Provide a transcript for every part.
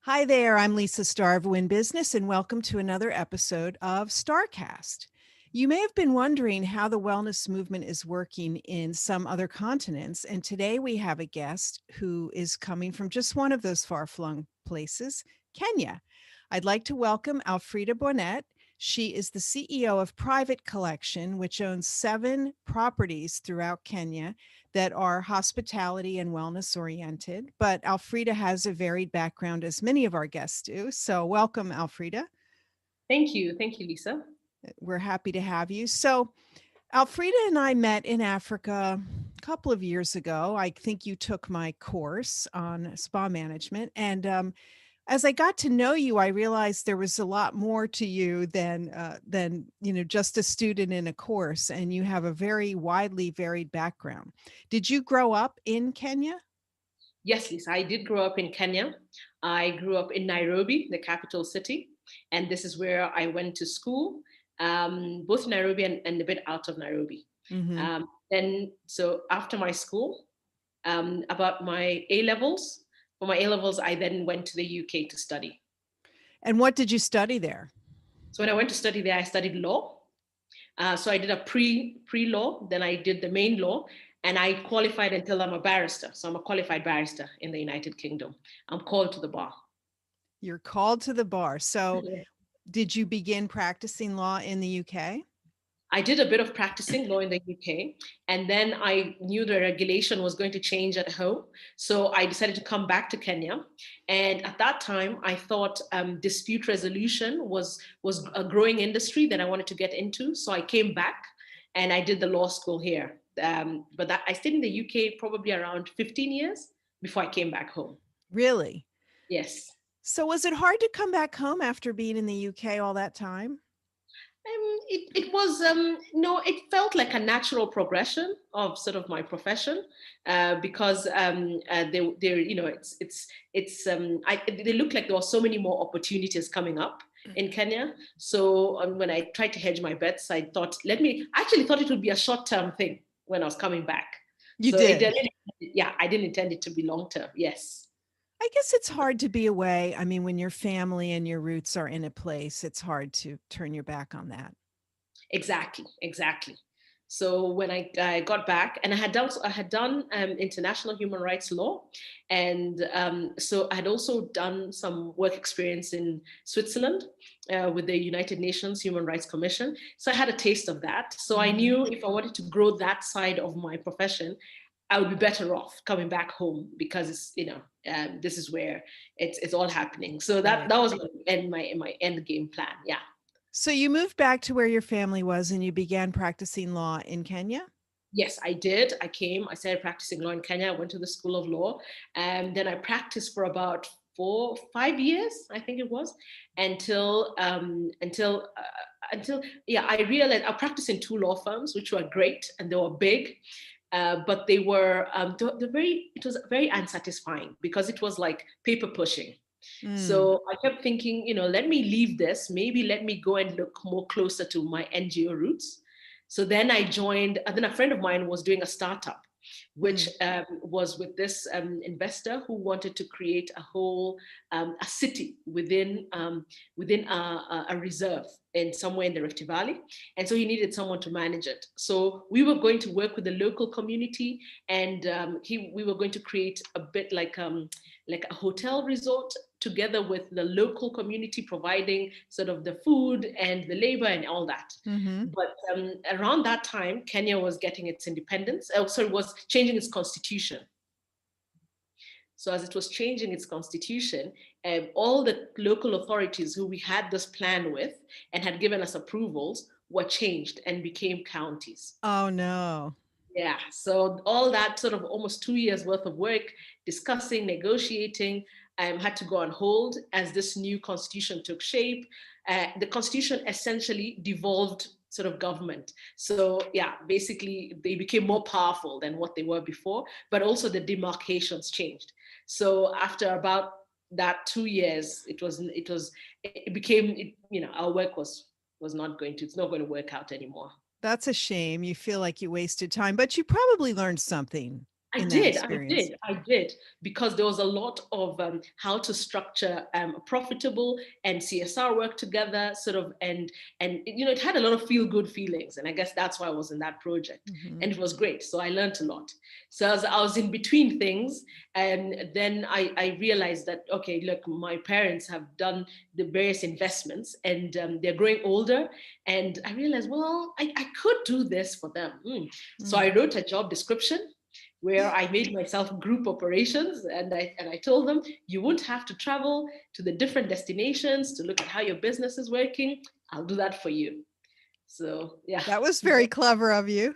Hi there, I'm Lisa, Starr of Wynne Business, and welcome to another episode of StarrCast. You may have been wondering how the wellness movement is working in some other continents, and today we have a guest who is coming from just one of those far-flung places, Kenya. I'd like to welcome Alfrida Boinett. She is the CEO of Private Collection, which owns 7 properties throughout Kenya that are hospitality and wellness oriented. But Alfrida has a varied background, as many of our guests do. So, welcome, Alfrida. Thank you. Thank you, Lisa. We're happy to have you. So, Alfrida and I met in Africa a couple of years ago. I think you took my course on spa management. And as I got to know you, I realized there was a lot more to you than just a student in a course, and you have a very widely varied background. Did you grow up in Kenya? Yes, Lisa, I did grow up in Kenya. I grew up in Nairobi, the capital city, and this is where I went to school, both Nairobi and a bit out of Nairobi. Hmm. So after my school, about my A levels, for my A levels, I then went to the UK to study. And what did you study there? So when I went to study there, I studied law. So I did a pre law, then I did the main law, and I qualified until I'm a barrister. So I'm a qualified barrister in the United Kingdom. I'm called to the bar. You're called to the bar. So, did you begin practicing law in the UK? I did a bit of practicing law in the UK, and then I knew the regulation was going to change at home. So I decided to come back to Kenya. And at that time, I thought dispute resolution was a growing industry that I wanted to get into. So I came back and I did the law school here. I stayed in the UK probably around 15 years before I came back home. Really? Yes. So, was it hard to come back home after being in the UK all that time? It was no, it felt like a natural progression of sort of my profession because they they look like there were so many more opportunities coming up in Kenya. So when I tried to hedge my bets, I actually thought it would be a short term thing when I was coming back. You So did. yeah, I didn't intend it to be long term. Yes. I guess it's hard to be away. I mean, when your family and your roots are in a place, it's hard to turn your back on that. Exactly, exactly. So when I got back, and I had done international human rights law, and so I had also done some work experience in Switzerland with the United Nations Human Rights Commission. So I had a taste of that. So I Mhm. knew if I wanted to grow that side of my profession, I would be better off coming back home because this is where it's all happening. So that Right. that was my end game plan. Yeah. So you moved back to where your family was and you began practicing law in Kenya? Yes, I did. I started practicing law in Kenya. I went to the School of Law, and then I practiced for about 5 years, I think it was, until yeah, I realized I practiced in 2 law firms, which were great and they were big, but they were it was very unsatisfying because it was like paper pushing. Mm. So I kept thinking, let me leave this. Maybe let me go and look more closer to my NGO roots. So then I joined, and then a friend of mine was doing a startup, which Mm. was with this investor who wanted to create a city within a reserve in somewhere in the Rift Valley. And so he needed someone to manage it. So we were going to work with the local community, and we were going to create a bit like a hotel resort together with the local community providing sort of the food and the labor and all that. Mhm. But around that time, Kenya was getting its independence. Sorry, was changing its constitution. So as it was changing its constitution, all the local authorities who we had this plan with and had given us approvals were changed and became counties. Oh, no. Yeah, so all that sort of almost 2 years worth of work, discussing, negotiating, had to go on hold as this new constitution took shape. The constitution essentially devolved sort of government. So yeah, basically they became more powerful than what they were before, but also the demarcations changed. So after about that 2 years, it became, our work was not going to, it's not going to work out anymore. That's a shame. You feel like you wasted time, but you probably learned something. in that I experience? did, because there was a lot of how to structure profitable and CSR work together, sort of, and it had a lot of feel good feelings, and I guess that's why I was in that project, Mm-hmm. and it was great. So I learned a lot. So as I was in between things, and then I realized that okay, look, my parents have done the various investments, and they're growing older, and I realized, well, I could do this for them. So I wrote a job description where I made myself group operations, and I told them, you won't have to travel to the different destinations to look at how your business is working. I'll do that for you. So yeah. That was very clever of you.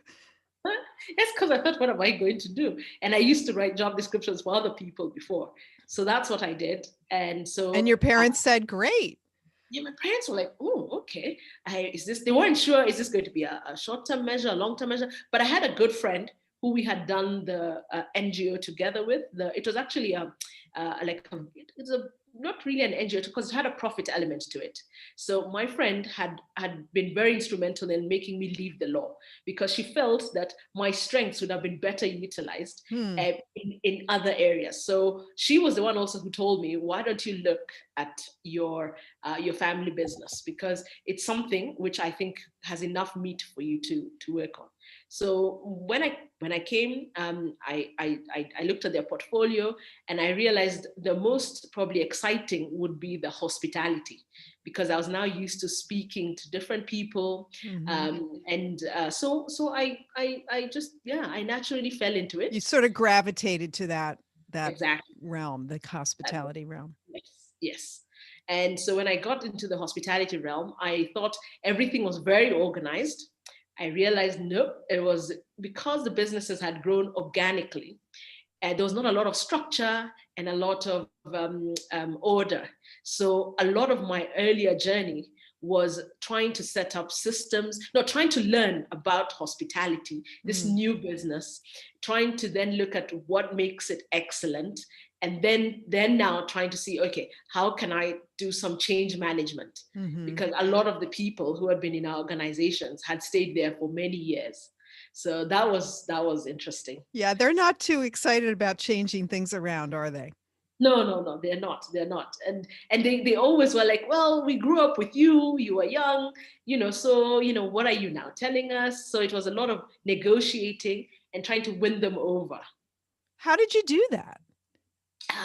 It's because I thought, what am I going to do? And I used to write job descriptions for other people before. So that's what I did. And so And your parents said, great. yeah, my parents were like, oh, okay. They weren't sure, is this going to be a short-term measure, a long-term measure? But I had a good friend who we had done the NGO together with. It was actually it's a not really an NGO because it had a profit element to it. So my friend had been very instrumental in making me leave the law because she felt that my strengths would have been better utilized in other areas. So she was the one also who told me, why don't you look at your family business, because it's something which I think has enough meat for you to work on. So when I came, I looked at their portfolio and I realized the most probably exciting would be the hospitality, because I was now used to speaking to different people, so I naturally fell into it. You sort of gravitated to that Exactly. realm, the hospitality realm. Yes, yes. And so when I got into the hospitality realm, I thought everything was very organized. I realized, nope, it was because the businesses had grown organically. And there was not a lot of structure and a lot of order. So a lot of my earlier journey was trying to set up systems, no, trying to learn about hospitality, this new business, trying to then look at what makes it excellent, and then now trying to see, okay, how can I do some change management? Because a lot of the people who had been in our organizations had stayed there for many years. So that was interesting. Yeah, they're not too excited about changing things around, are they? No, they're not. They're not. And they always were like, well, we grew up with you, you were young, so, what are you now telling us? So it was a lot of negotiating and trying to win them over. How did you do that?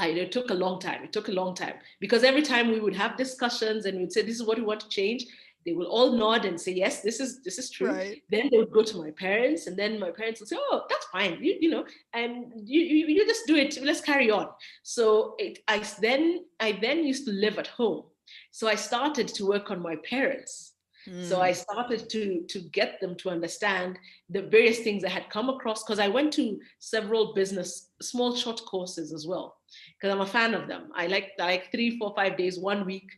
It took a long time. It took a long time because every time we would have discussions and we'd say, this is what we want to change, they will all nod and say, yes, this is true. Right. Then they would go to my parents, and then my parents would say, oh, that's fine. And you just do it. Let's carry on. So I then used to live at home. So I started to work on my parents. So I started to get them to understand the various things I had come across, because I went to several business, small short courses as well, because I'm a fan of them. I like 3, 4, 5 days, 1 week.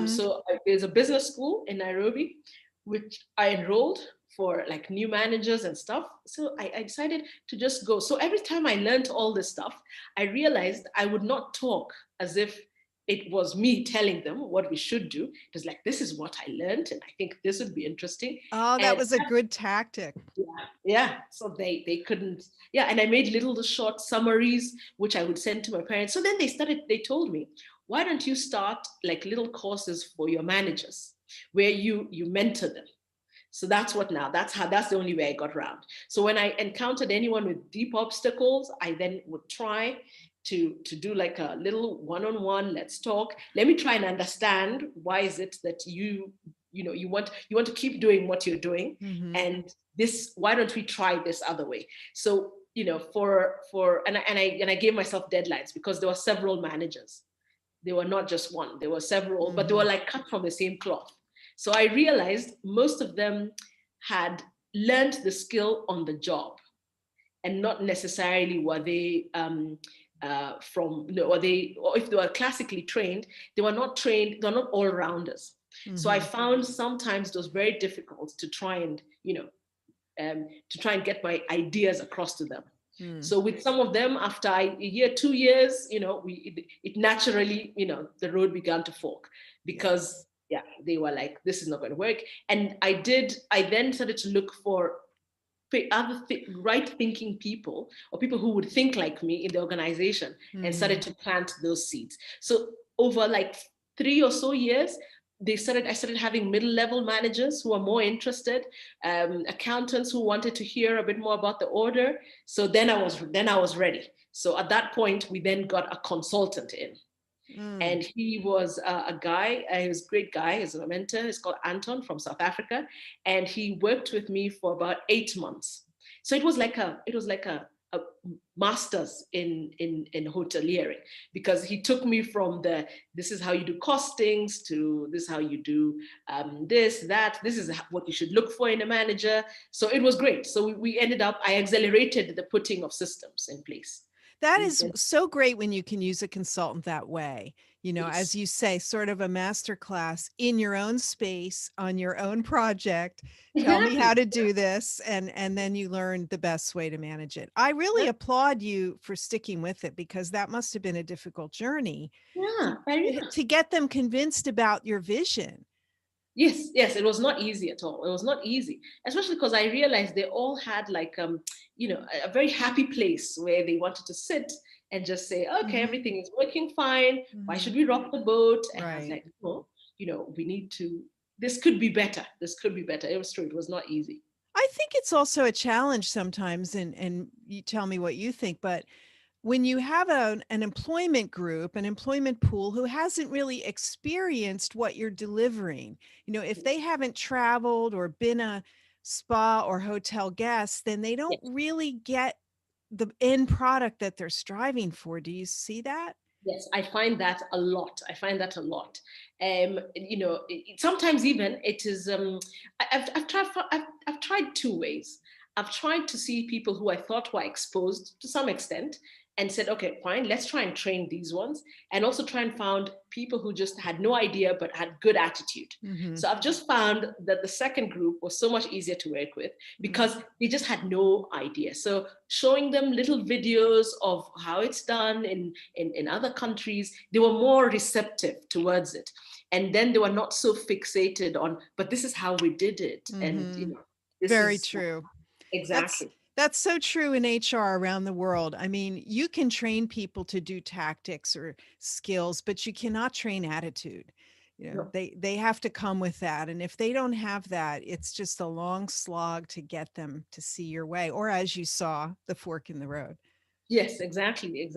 So there's a business school in Nairobi, which I enrolled for like new managers and stuff. So I decided to just go. So every time I learned all this stuff, I realized I would not talk as if it was me telling them what we should do. It was like, this is what I learned, and I think this would be interesting. Oh, that was a good tactic. Yeah. So they couldn't. Yeah, and I made little short summaries which I would send to my parents. So then they told me, why don't you start like little courses for your managers where you mentor them. So that's the only way I got around. So when I encountered anyone with deep obstacles, I then would try to do like a little one-on-one, let's talk. Let me try and understand, why is it that you want to keep doing what you're doing, and this, why don't we try this other way? So and I gave myself deadlines, because there were several managers. There were not just one, there were several, but they were like cut from the same cloth. So I realized most of them had learned the skill on the job, and not necessarily were they or if they were classically trained, they were not trained, they're not all rounders. So I found sometimes it was very difficult to try and get my ideas across to them. So with some of them, after a year, 2 years, it naturally, the road began to fork, because they were like, this is not going to work. And I then started to look for right thinking people, or people who would think like me in the organization, and started to plant those seeds. So over like 3 or so years, I started having middle-level managers who are more interested, accountants who wanted to hear a bit more about the order. So then I was ready. So at that point, we then got a consultant in. And he was a guy, he was a great guy, he's a mentor, he's called Anton from South Africa. And he worked with me for about 8 months. So it was like a master's in hoteliering, because he took me from this is how you do costings to this is how you do this is what you should look for in a manager. So it was great. So I accelerated the putting of systems in place. That is so great when you can use a consultant that way. Yes. As you say, sort of a master class in your own space on your own project. Tell me how to do this, and then you learn the best way to manage it. I really applaud you for sticking with it, because that must have been a difficult journey to get them convinced about your vision. Yes, it was not easy at all. It was not easy, especially because I realized they all had like a very happy place where they wanted to sit and just say, okay, everything is working fine. Why should we rock the boat? And I was like, no, we need to. This could be better. This could be better. It was true. It was not easy. I think it's also a challenge sometimes, and you tell me what you think, but when you have an employment group, an employment pool who hasn't really experienced what you're delivering, if they haven't traveled or been a spa or hotel guest, then they don't really get the end product that they're striving for. Do you see that? Yes, I find that a lot. Sometimes even it is. I've tried two ways. I've tried to see people who I thought were exposed to some extent, and said, okay, fine, let's try and train these ones, and also try and find people who just had no idea but had good attitude. So I've just found that the second group was so much easier to work with, because they just had no idea. So showing them little videos of how it's done in other countries, they were more receptive towards it. And then they were not so fixated on, but this is how we did it. And this very is true. Exactly. That's so true in HR around the world. I mean, you can train people to do tactics or skills, but you cannot train attitude. No. They have to come with that. And if they don't have that, it's just a long slog to get them to see your way, or as you saw, the fork in the road. Yes, exactly.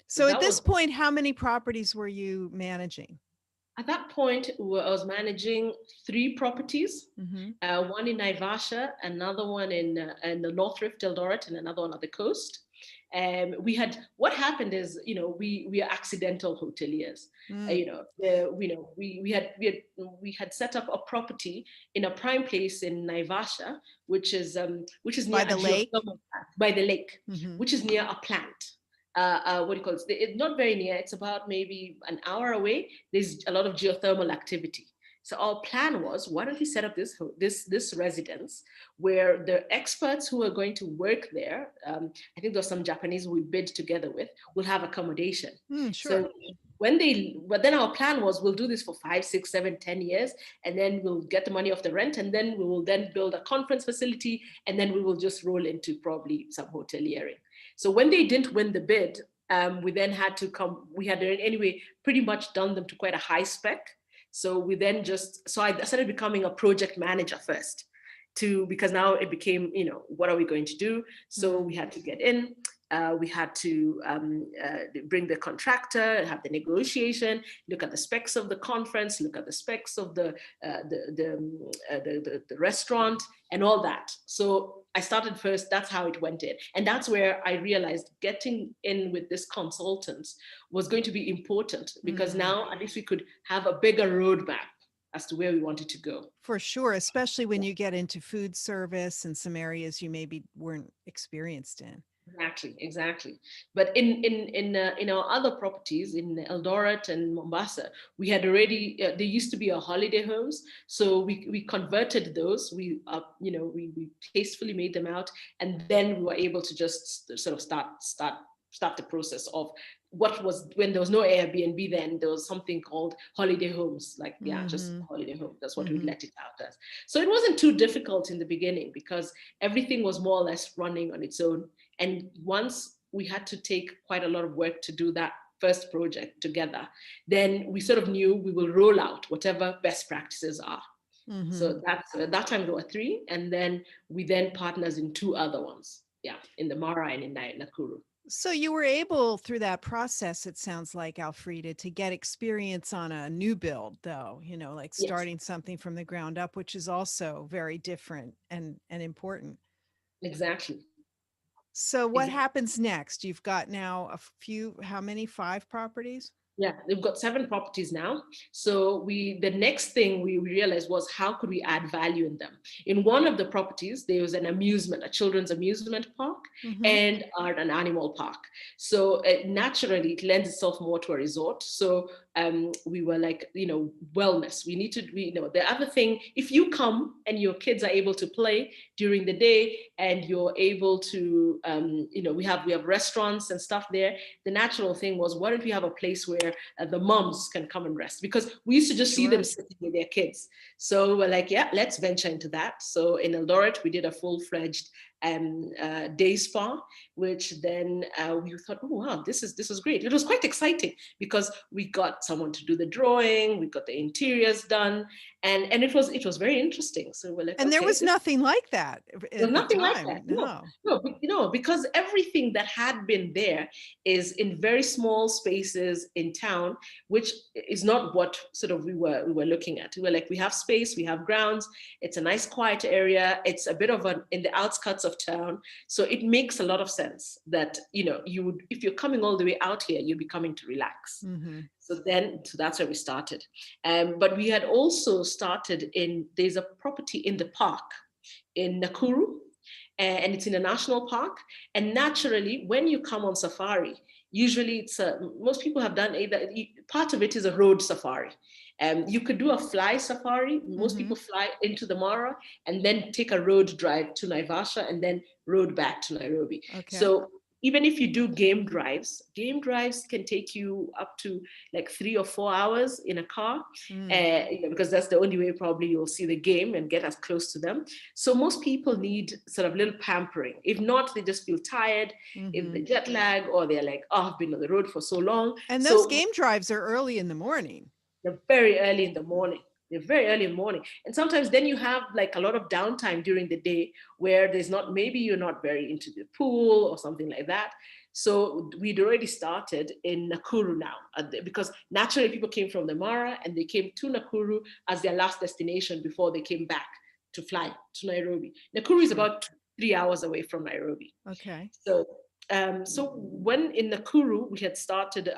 So at this point, how many properties were you managing? At that point, I was managing 3 properties, one in Naivasha, another one in the North Rift, Eldoret, and another one on the coast. What happened is, we are accidental hoteliers. We had set up a property in a prime place in Naivasha, which is near by the lake, which is near a plant. What do you call it? It's not very near. It's about maybe an hour away. There's a lot of geothermal activity. So our plan was, why don't we set up this residence where the experts who are going to work there, I think there's some Japanese we bid together with, will have accommodation. Sure. So but then our plan was, we'll do this for 5, 6, 7, 10 years, and then we'll get the money off the rent, and then we will then build a conference facility, and then we will just roll into probably some hoteliering. So when they didn't win the bid, we then had to come. We had anyway pretty much done them to quite a high spec. So I started becoming a project manager first, because now it became, what are we going to do? So we had to get in. We had to bring the contractor, have the negotiation, look at the specs of the conference, look at the specs of the restaurant, and all that. So I started first. That's how it went in, and that's where I realized getting in with this consultant was going to be important, because now at least we could have a bigger roadmap as to where we wanted to go. For sure, especially when you get into food service and some areas you maybe weren't experienced in. Exactly. But in our other properties in Eldoret and Mombasa, we had already there used to be our holiday homes, so we converted those. We tastefully made them out, and then we were able to just sort of start the process of what was, when there was no Airbnb, then there was something called holiday homes, like, yeah, just holiday home. That's what we let it out as. So it wasn't too difficult in the beginning because everything was more or less running on its own. And once we had to take quite a lot of work to do that first project together, then we sort of knew we will roll out whatever best practices are. So that's, at that time there were 3, and then we then partners in 2 other ones. Yeah, in the Mara and in Nakuru. So you were able, through that process, it sounds like, Alfrida, to get experience on a new build, though, like Yes, starting something from the ground up, which is also very different and important. exactly. So what Exactly. happens next? You've got now a few, how many? 5 properties? Yeah, they've got 7 properties now. So the next thing we realized was, how could we add value in them? In one of the properties, there was a children's amusement park, and an animal park. So naturally, it lends itself more to a resort. So we were like, wellness. We need to, the other thing, if you come and your kids are able to play during the day, and you're able to, we have restaurants and stuff there. The natural thing was, why don't we have a place where the moms can come and rest? Because we used to just see them sitting with their kids. So we're like, yeah, let's venture into that. So in Eldoret, we did a full-fledged day spa, which then we thought, oh wow, this is great. It was quite exciting because we got someone to do the drawing, we got the interiors done, and it was very interesting. So we're like, and there okay, was nothing like that there's at the nothing like time. that. No, because everything that had been there is in very small spaces in town, which is not what sort of we were looking at. We were like, we have space, we have grounds, it's a nice quiet area, it's a bit of in the outskirts of town, so it makes a lot of sense that you would, if you're coming all the way out here, you'll be coming to relax. So that's where we started. But we had also started there's a property in the park in Nakuru, and it's in a national park. And naturally, when you come on safari, usually it's most people have done part of it is a road safari. You could do a fly safari. Most people fly into the Mara and then take a road drive to Naivasha and then road back to Nairobi. Okay. So even if you do game drives can take you up to like 3 or 4 hours in a car, because that's the only way probably you'll see the game and get as close to them. So most people need sort of little pampering. If not, they just feel tired, if the jet lag, or they're like, oh, I've been on the road for so long. And those game drives are early in the morning. They're very early in the morning. They're very early in the morning. And sometimes then you have like a lot of downtime during the day where maybe you're not very into the pool or something like that. So we'd already started in Nakuru now, because naturally people came from the Mara and they came to Nakuru as their last destination before they came back to fly to Nairobi. Nakuru is about 3 hours away from Nairobi. Okay. So when in Nakuru we had started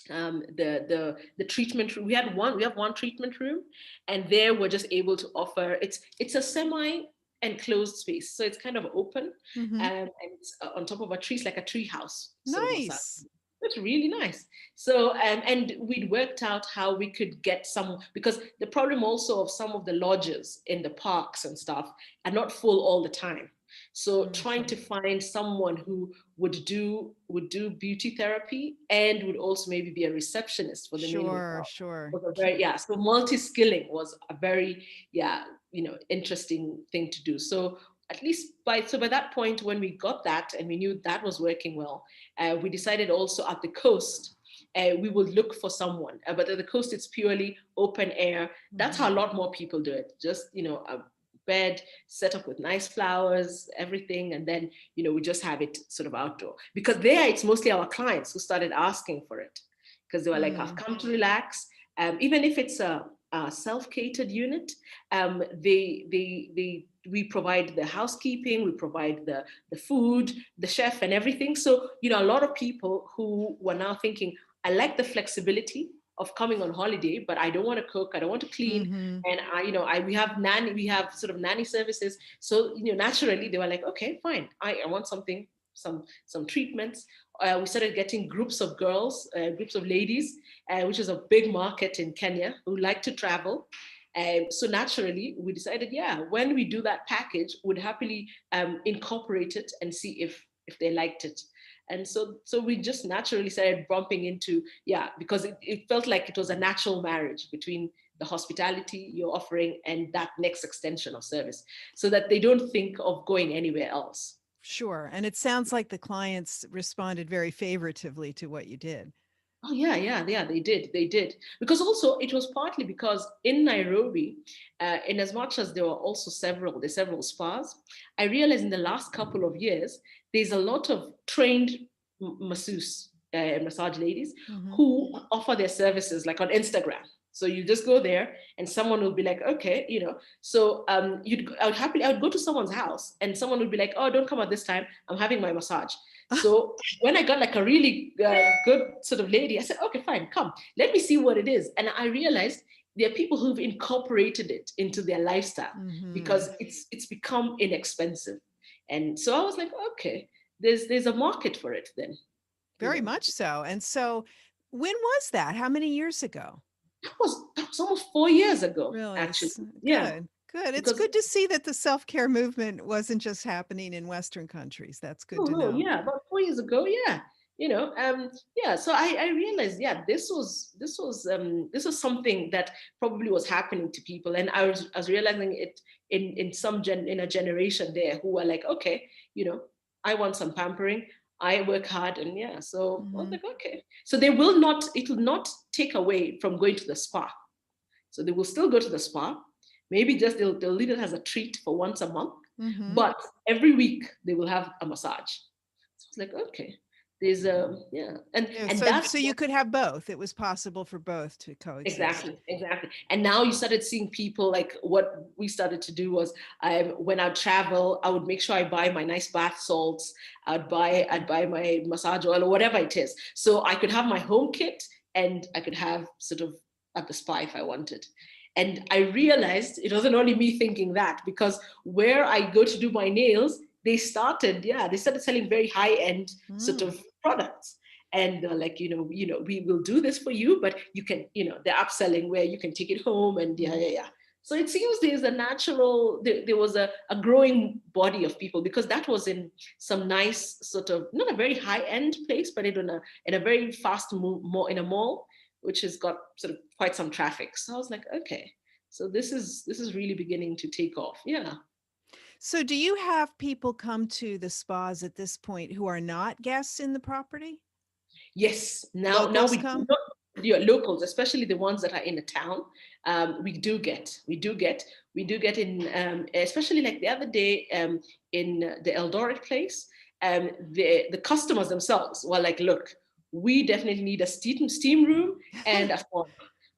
the treatment room. We have one treatment room, and there we're just able to offer, it's a semi enclosed space, so it's kind of open, and it's on top of a tree. It's like a tree house. Nice. It's really nice. So and we'd worked out how we could get some, because the problem also of some of the lodges in the parks and stuff are not full all the time. So trying to find someone who would do beauty therapy and would also maybe be a receptionist for the main hotel. Sure. So multi-skilling was a very interesting thing to do. So at least by that point, when we got that and we knew that was working well, we decided also at the coast, we would look for someone. But at the coast, it's purely open air. That's how a lot more people do it. Just, a bed set up with nice flowers, everything. And then, we just have it sort of outdoor. Because there, it's mostly our clients who started asking for it. Because they were like, I've come to relax. Even if it's a self-catered unit, we provide the housekeeping, we provide the food, the chef and everything. So, a lot of people who were now thinking, I like the flexibility of coming on holiday, but I don't want to cook, I don't want to clean. And we have sort of nanny services. So, naturally they were like, okay, fine. I want something, some treatments. We started getting groups of girls, groups of ladies, which is a big market in Kenya, who like to travel. So naturally, we decided, when we do that package, we'd happily incorporate it and see if they liked it. And so we just naturally started bumping into, yeah, because it felt like it was a natural marriage between the hospitality you're offering and that next extension of service, so that they don't think of going anywhere else. Sure. And it sounds like the clients responded very favoritively to what you did. Oh yeah, yeah, yeah. They did. Because also it was partly because in Nairobi, in as much as there were also there's several spas, I realized in the last couple of years there's a lot of trained masseuse, massage ladies Hmm. who offer their services like on Instagram. So you just go there and someone will be like, okay, So I would go to someone's house and someone would be like, oh, don't come at this time. I'm having my massage. So when I got like a really good sort of lady, I said, okay, fine, come, let me see what it is. And I realized there are people who've incorporated it into their lifestyle Hmm. because it's become inexpensive. And so I was like, okay, there's a market for it then, you Very know. much so. And so, when was that? How many years ago? That was almost 4 years ago, Really? actually. Yeah, Good. Good. It's because good to see that the self care movement wasn't just happening in Western countries. That's good oh to no, know. yeah, about 4 years ago, yeah. Yeah. So I realized, yeah, this was something that probably was happening to people, and I was realizing it in a generation there who were like, okay, I want some pampering. I work hard, and yeah, so I was Hmm. like, okay. So it will not take away from going to the spa. So they will still go to the spa. Maybe just they'll leave it as a treat for once a month, Hmm. but every week they will have a massage. So it's like, okay, there's a yeah, Yeah. and So, that's so you could have both. It was possible for both to coexist. exactly. And now you started seeing people like what we started to do was when I travel, I would make sure I buy my nice bath salts. I'd buy my massage oil or whatever it is, so I could have my home kit and I could have sort of at the spa if I wanted. And I realized it wasn't only me thinking that, because where I go to do my nails, they started selling very high end sort Mm. of products. And they're like, we will do this for you, but you can, they're upselling where you can take it home, and yeah, Mhm. yeah, yeah. So it seems there was a growing body of people, because that was in some nice sort of, not a very high end place, but in a very fast move, more in a mall, which has got sort of quite some traffic. So I was like, okay, so this is really beginning to take off. Yeah. So, do you have people come to the spas at this point who are not guests in the property? Yes, now Locals we come? not your locals, especially the ones that are in the town. We do get in, especially like the other day, in the Eldoret place. The customers themselves were like, look, we definitely need a steam room and a phone,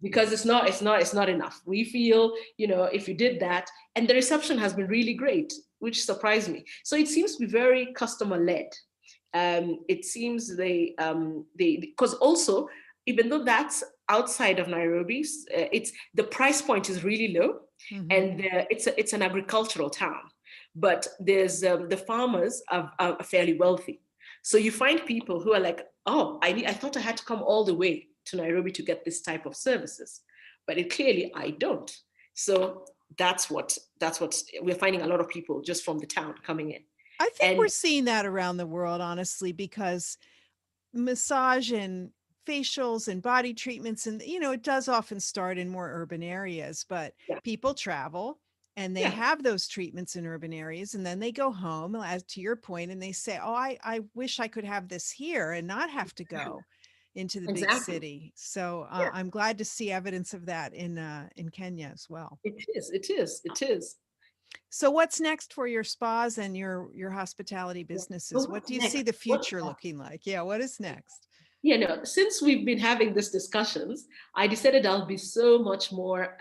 because it's not enough. We feel, if you did that, and the reception has been really great, which surprised me. So it seems to be very customer led. It seems they because also, even though that's outside of Nairobi, it's the price point is really low, Hmm. and it's an agricultural town, but there's the farmers are fairly wealthy, so you find people who are like, oh, I thought I had to come all the way to Nairobi to get this type of services, but clearly I don't. So that's what we're finding, a lot of people just from the town coming in. I think we're And seeing that around the world, honestly, because massage and facials and body treatments, and it does often start in more urban areas, but yeah, people travel and they yeah. have those treatments in urban areas, and then they go home, as to your point, and they say, oh, I wish I could have this here and not have to go into the big Exactly. city. So Yeah, I'm glad to see evidence of that in Kenya as well. it is. It is. It is. So what's next for your spas and your hospitality Yeah. So businesses? What what's do you see next? the What's future next? looking like? Yeah, what is next? Since we've been having these discussions, I decided I'll be so much more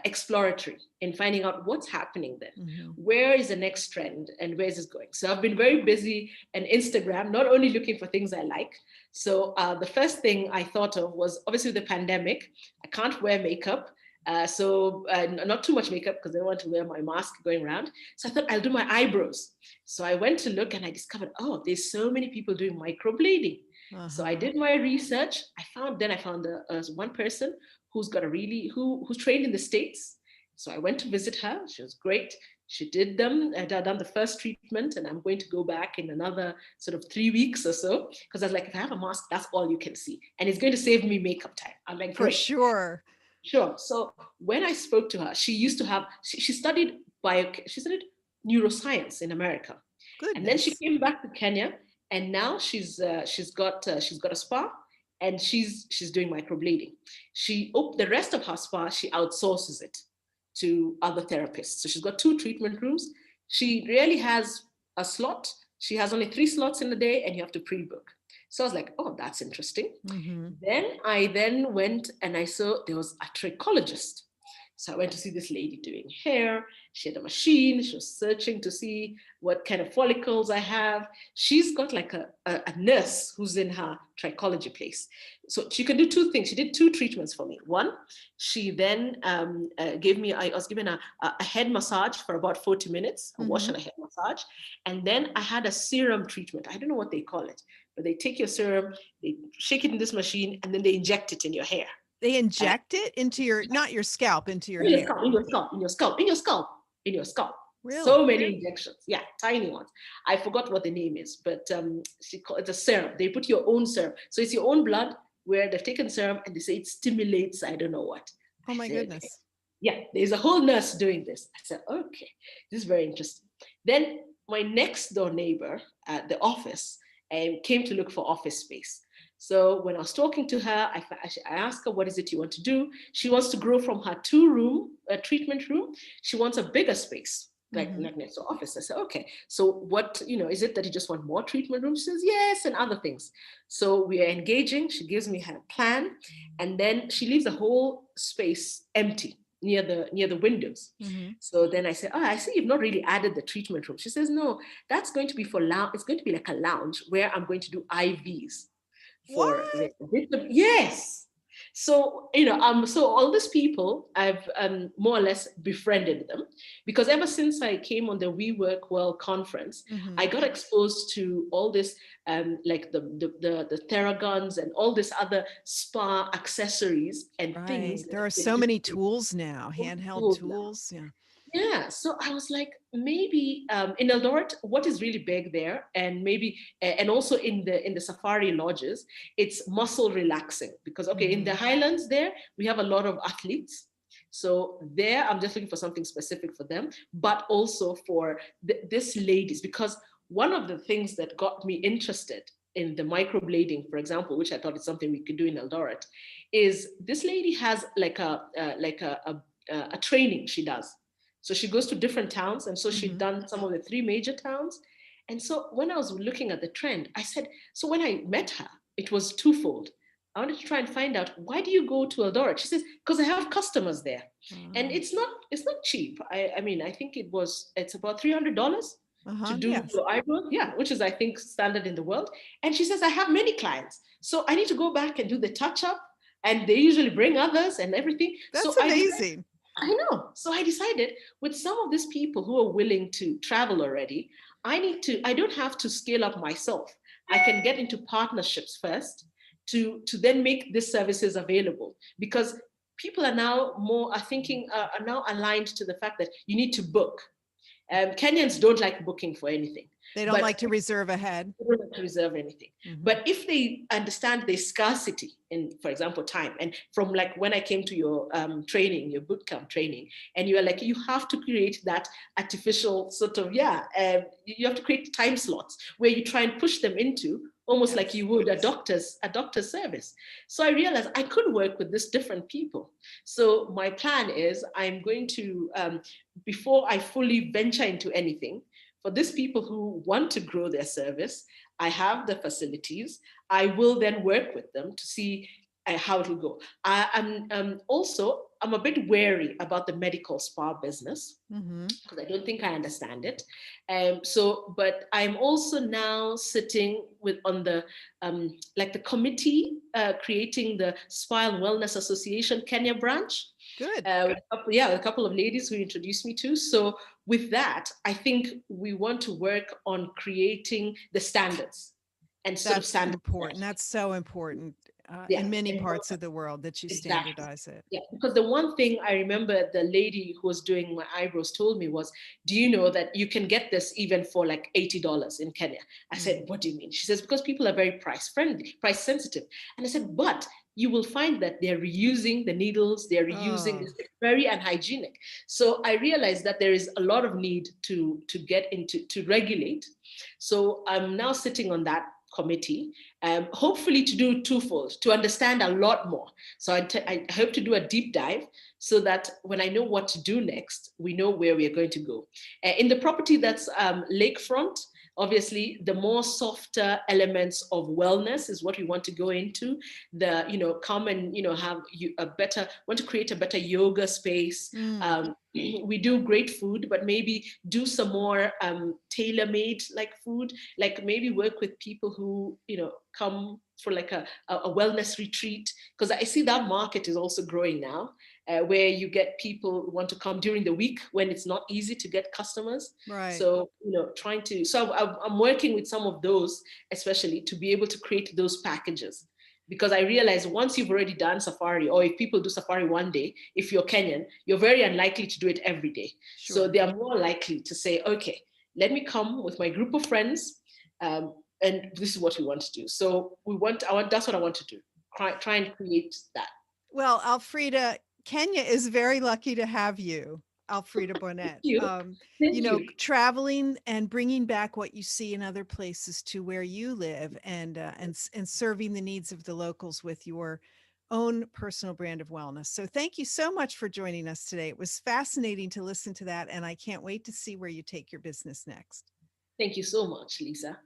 exploratory in finding out what's happening then. Mhm. Where is the next trend and where is this going? So I've been very busy on Instagram, not only looking for things I like. So the first thing I thought of was, obviously, the pandemic. I can't wear makeup. So not too much makeup, because I don't want to wear my mask going around. So I thought I'll do my eyebrows. So I went to look and I discovered, oh, there's so many people doing microblading. So I Uh-huh. did my research. I found one person who's got who's trained in the States. So I went to visit her. She was great. She did them. I'd done the first treatment, and I'm going to go back in another sort of 3 weeks or so, because I was like, if I have a mask, that's all you can see, and it's going to save me makeup time. I'm like, For great. sure. Sure. So when I spoke to her, she used to have, she studied she studied neuroscience in America. And then she Goodness. came back to Kenya, and now she's got a spa, and she's doing microblading. The rest of her spa, she outsources it to other therapists. So she's got 2 treatment rooms. She really has a slot. She has only 3 slots in the day, and you have to pre-book. So I was like, oh, that's interesting. Mm-hmm. Then I went and I saw there was a trichologist. So I went to see this lady doing hair. She had a machine. She was searching to see what kind of follicles I have. She's got like a nurse who's in her trichology place. So she can do 2 things. She did 2 treatments for me. One, she then gave me, I was given a head massage for about 40 minutes, a wash and a head massage. And then I had a serum treatment. I don't know what they call it, but they take your serum, they shake it in this machine, and then they inject it in your hair. They inject it into your, not your scalp, into your hair. In your scalp. Really? So many injections. Yeah, tiny ones. I forgot what the name is, but it's a serum. They put your own serum. So it's your own blood where they've taken serum and they say it stimulates, I don't know what. Oh my goodness. Okay. Yeah, there's a whole nurse doing this. I said, okay, this is very interesting. Then my next door neighbor at the office came to look for office space. So when I was talking to her, I asked her, what is it you want to do? She wants to grow from her 2-room treatment room. She wants a bigger space, like next to office. I said, okay, so what, is it that you just want more treatment rooms? She says, yes, and other things. So we are engaging. She gives me her plan, and then she leaves the whole space empty near the windows. So then I said, I see you've not really added the treatment room. She says, no, that's going to be for lounge. It's going to be like a lounge where I'm going to do IVs. For yes. So so all these people, I've more or less befriended them, because ever since I came on the We Work Well conference, I got exposed to all this like the Theraguns and all this other spa accessories and things. There are so many tools now, handheld tools. Yeah. Yeah, so I was like, maybe in Eldoret, what is really big there, and maybe, and also in the safari lodges, it's muscle relaxing, because in the highlands there we have a lot of athletes. So there, I'm just looking for something specific for them, but also for this ladies, because one of the things that got me interested in the microblading, for example, which I thought is something we could do in Eldoret, is this lady has like a training she does. So she goes to different towns. And so she'd done some of the 3 major towns. And so when I was looking at the trend, I said, so when I met her, it was twofold. I wanted to try and find out, why do you go to Eldoret? She says, because I have customers there. And it's not cheap. I mean, I think it's about $300 to do your eyebrows. Yeah, which is, I think, standard in the world. And she says, I have many clients. So I need to go back and do the touch up. And they usually bring others and everything. That's amazing. I know. So I decided, with some of these people who are willing to travel already, I don't have to scale up myself. I can get into partnerships first to then make these services available, because people are now are now aligned to the fact that you need to book. Kenyans don't like booking for anything. They don't like to reserve ahead. They don't like to reserve anything. But if they understand the scarcity in, for example, time, and from like when I came to your training, your bootcamp training, and you are like, you have to create that artificial sort of, you have to create time slots where you try and push them into almost like you would a doctor's service. So I realized I could work with these different people. So my plan is, I'm going to, before I fully venture into anything, for these people who want to grow their service, I have the facilities. I will then work with them to see how it will go. I'm a bit wary about the medical spa business, because I don't think I understand it. But I'm also now sitting on the like the committee creating the Spa and Wellness Association Kenya branch. Good. With a couple of ladies who introduced me to. So with that, I think we want to work on creating the standards and sort of standards. Important. That's so important. Yeah, in many and parts of the world that you exactly. standardize it. Yeah, because the one thing I remember the lady who was doing my eyebrows told me was, "Do you know that you can get this even for like $80 in Kenya?" I said, Mm. "What do you mean?" She says, "Because people are very price friendly, price sensitive." And I said, "But you will find that they're reusing the needles, they're reusing Oh, this, very unhygienic." So I realized that there is a lot of need to get into to regulate. So I'm now sitting on that committee, hopefully to do twofold, to understand a lot more. So I hope to do a deep dive so that when I know what to do next, we know where we are going to go. In the property that's lakefront, obviously the more softer elements of wellness is what we want to go into. The, come and, have you a better, want to create a better yoga space. mm, We do great food, but maybe do some more tailor-made like food, like maybe work with people who, come for like a wellness retreat, because I see that market is also growing now, where you get people who want to come during the week when it's not easy to get customers. right. So, so I'm working with some of those, especially to be able to create those packages. Because I realize once you've already done safari, or if people do safari one day, if you're Kenyan, you're very unlikely to do it every day. So Sure. they are more likely to say, okay, let me come with my group of friends, and this is what we want to do. So that's what I want to do. Try and create that. Well, Alfrida, Kenya is very lucky to have you, Alfrida Thank Boinett. you. Thank you. Traveling and bringing back what you see in other places to where you live, and serving the needs of the locals with your own personal brand of wellness. So thank you so much for joining us today. It was fascinating to listen to that, and I can't wait to see where you take your business next. Thank you so much, Lisa.